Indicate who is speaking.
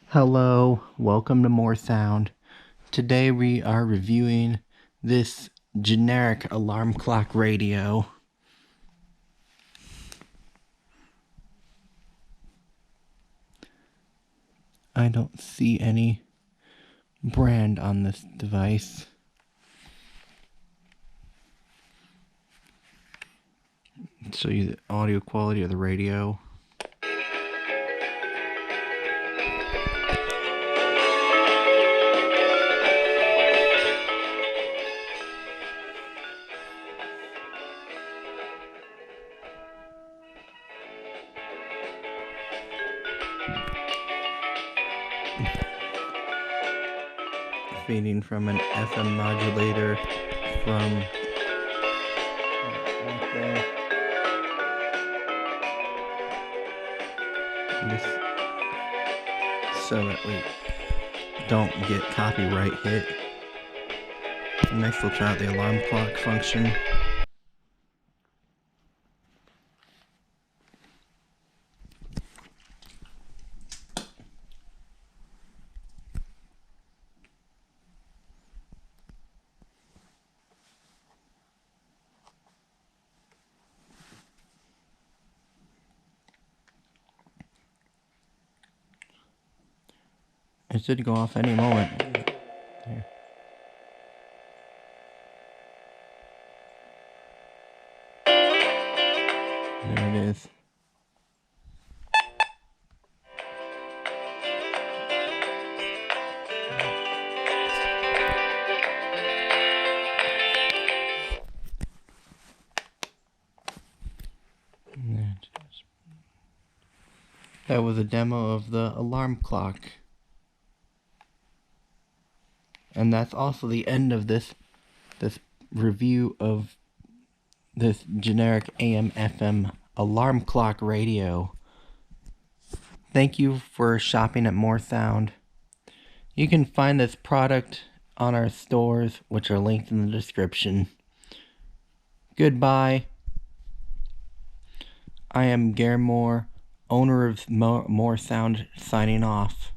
Speaker 1: Hello, welcome to More Sound. Today we are reviewing this generic alarm clock radio. I don't see any brand on this device. I'll show you the audio quality of the radio. Feeding from an FM modulator from this, so that we don't get copyright hit. Next we'll try out the alarm clock function. It should go off any moment. There. There it is. That was a demo of the alarm clock. And that's also the end of this review of this generic AM/FM alarm clock radio. Thank you for shopping at More Sound. You can find this product on our stores, which are linked in the description. Goodbye. I am Gare Moore, owner of More Sound, signing off.